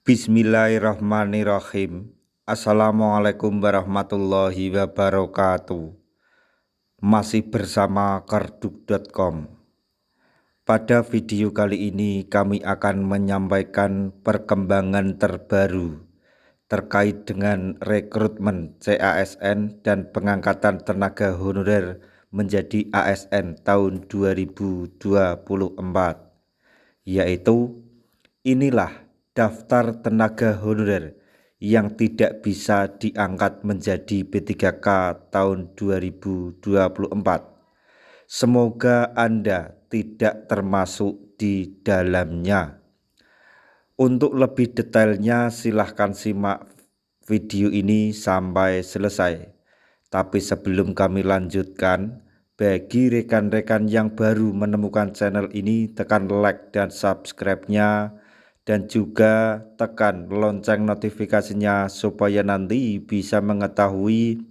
Bismillahirrahmanirrahim. Assalamualaikum warahmatullahi wabarakatuh. Masih bersama karduk.com. Pada video kali ini kami akan menyampaikan perkembangan terbaru terkait dengan rekrutmen CASN dan pengangkatan tenaga honorer menjadi ASN tahun 2024, yaitu inilah daftar tenaga honorer yang tidak bisa diangkat menjadi P3K tahun 2024. Semoga Anda tidak termasuk di dalamnya. Untuk lebih detailnya silahkan simak video ini sampai selesai. Tapi sebelum kami lanjutkan, bagi rekan-rekan yang baru menemukan channel ini, tekan like dan subscribe-nya, dan juga tekan lonceng notifikasinya supaya nanti bisa mengetahui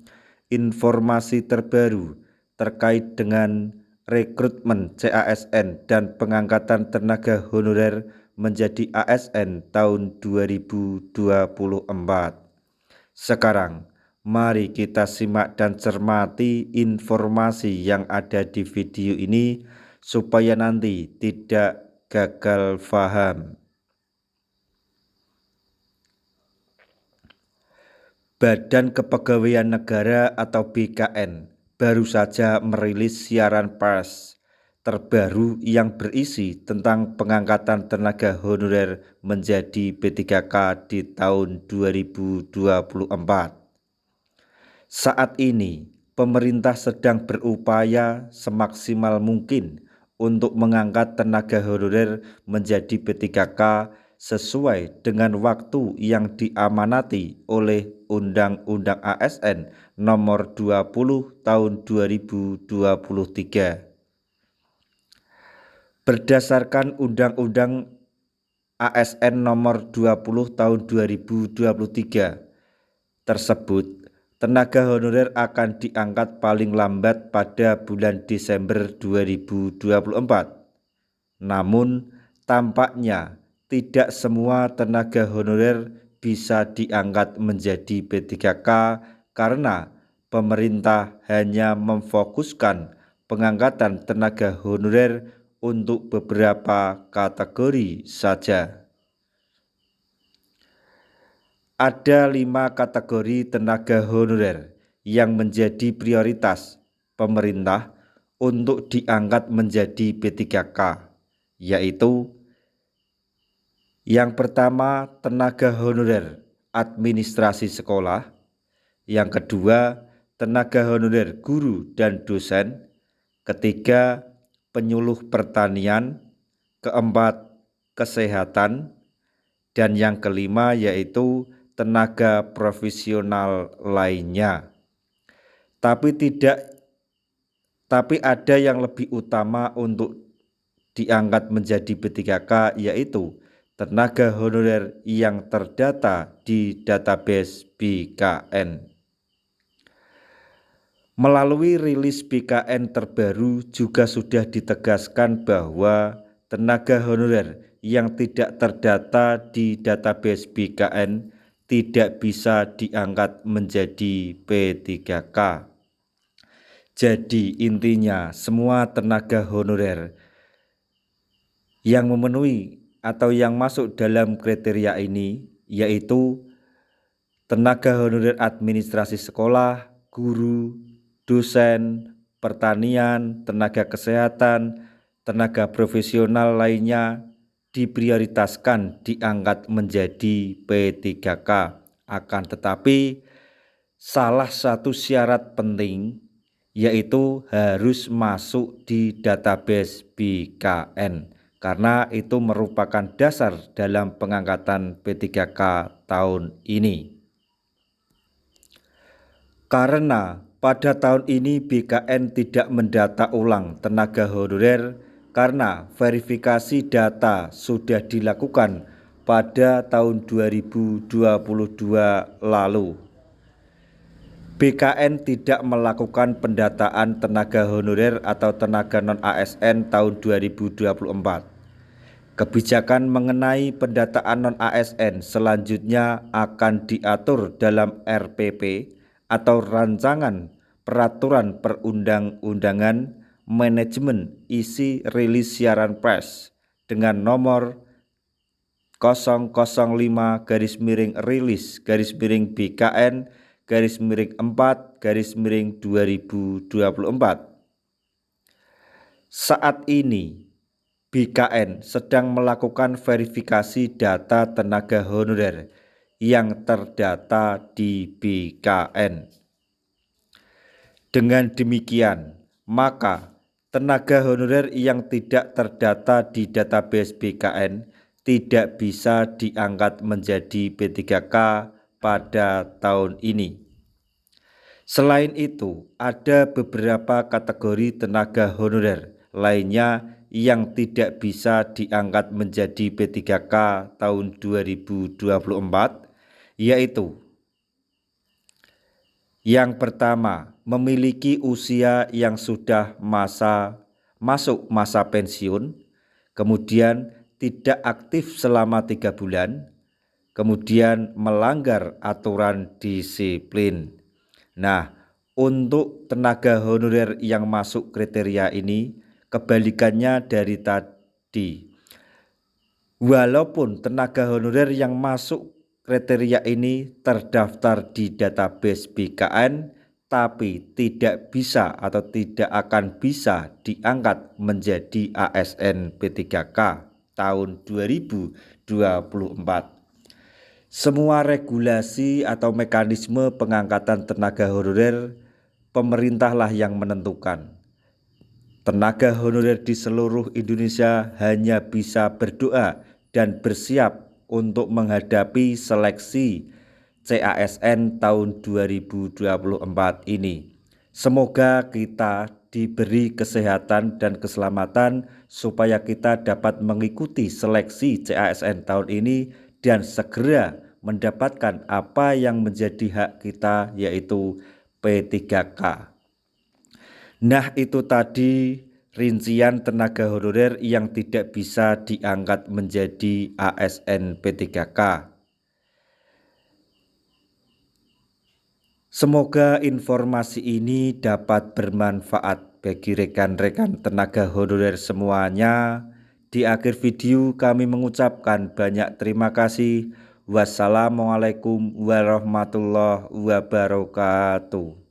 informasi terbaru terkait dengan rekrutmen CASN dan pengangkatan tenaga honorer menjadi ASN tahun 2024. Sekarang mari kita simak dan cermati informasi yang ada di video ini supaya nanti tidak gagal paham. Badan Kepegawaian Negara atau BKN baru saja merilis siaran pers terbaru yang berisi tentang pengangkatan tenaga honorer menjadi P3K di tahun 2024. Saat ini, pemerintah sedang berupaya semaksimal mungkin untuk mengangkat tenaga honorer menjadi P3K sesuai dengan waktu yang diamanati oleh Undang-Undang ASN Nomor 20 Tahun 2023. Berdasarkan Undang-Undang ASN Nomor 20 Tahun 2023 tersebut, tenaga honorer akan diangkat paling lambat pada bulan Desember 2024. Namun, tampaknya tidak semua tenaga honorer bisa diangkat menjadi P3K karena pemerintah hanya memfokuskan pengangkatan tenaga honorer untuk beberapa kategori saja. Ada 5 kategori tenaga honorer yang menjadi prioritas pemerintah untuk diangkat menjadi P3K, yaitu yang pertama tenaga honorer administrasi sekolah, yang kedua tenaga honorer guru dan dosen, ketiga penyuluh pertanian, keempat kesehatan, dan yang kelima yaitu tenaga profesional lainnya. Tapi ada yang lebih utama untuk diangkat menjadi P3K, yaitu tenaga honorer yang terdata di database BKN. Melalui rilis BKN terbaru juga sudah ditegaskan bahwa tenaga honorer yang tidak terdata di database BKN tidak bisa diangkat menjadi P3K. Jadi intinya semua tenaga honorer yang memenuhi atau yang masuk dalam kriteria ini yaitu tenaga honorer administrasi sekolah, guru, dosen, pertanian, tenaga kesehatan, tenaga profesional lainnya diprioritaskan diangkat menjadi P3K. Akan tetapi salah satu syarat penting yaitu harus masuk di database BKN. Karena itu merupakan dasar dalam pengangkatan P3K tahun ini. Karena pada tahun ini BKN tidak mendata ulang tenaga honorer karena verifikasi data sudah dilakukan pada tahun 2022 lalu. BKN tidak melakukan pendataan tenaga honorer atau tenaga non-ASN tahun 2024. Kebijakan mengenai pendataan non-ASN selanjutnya akan diatur dalam RPP atau Rancangan Peraturan Perundang-undangan Manajemen Isi Rilis Siaran Pers dengan nomor 005-BKN-4-2024. Saat ini BKN sedang melakukan verifikasi data tenaga honorer yang terdata di BKN. Dengan demikian, maka tenaga honorer yang tidak terdata di database BKN tidak bisa diangkat menjadi P3K pada tahun ini. Selain itu, ada beberapa kategori tenaga honorer lainnya yang tidak bisa diangkat menjadi P3K tahun 2024, yaitu yang pertama, memiliki usia yang sudah masuk masa pensiun, kemudian tidak aktif selama 3 bulan, kemudian melanggar aturan disiplin. Nah, untuk tenaga honorer yang masuk kriteria ini, kebalikannya dari tadi. Walaupun tenaga honorer yang masuk kriteria ini terdaftar di database BKN, tapi tidak bisa atau tidak akan bisa diangkat menjadi ASN P3K tahun 2024. Semua regulasi atau mekanisme pengangkatan tenaga honorer pemerintahlah yang menentukan. Tenaga honorer di seluruh Indonesia hanya bisa berdoa dan bersiap untuk menghadapi seleksi CASN tahun 2024 ini. Semoga kita diberi kesehatan dan keselamatan supaya kita dapat mengikuti seleksi CASN tahun ini dan segera mendapatkan apa yang menjadi hak kita, yaitu P3K. Nah, itu tadi rincian tenaga honorer yang tidak bisa diangkat menjadi ASN P3K. Semoga informasi ini dapat bermanfaat bagi rekan-rekan tenaga honorer semuanya. Di akhir video kami mengucapkan banyak terima kasih. Wassalamualaikum warahmatullahi wabarakatuh.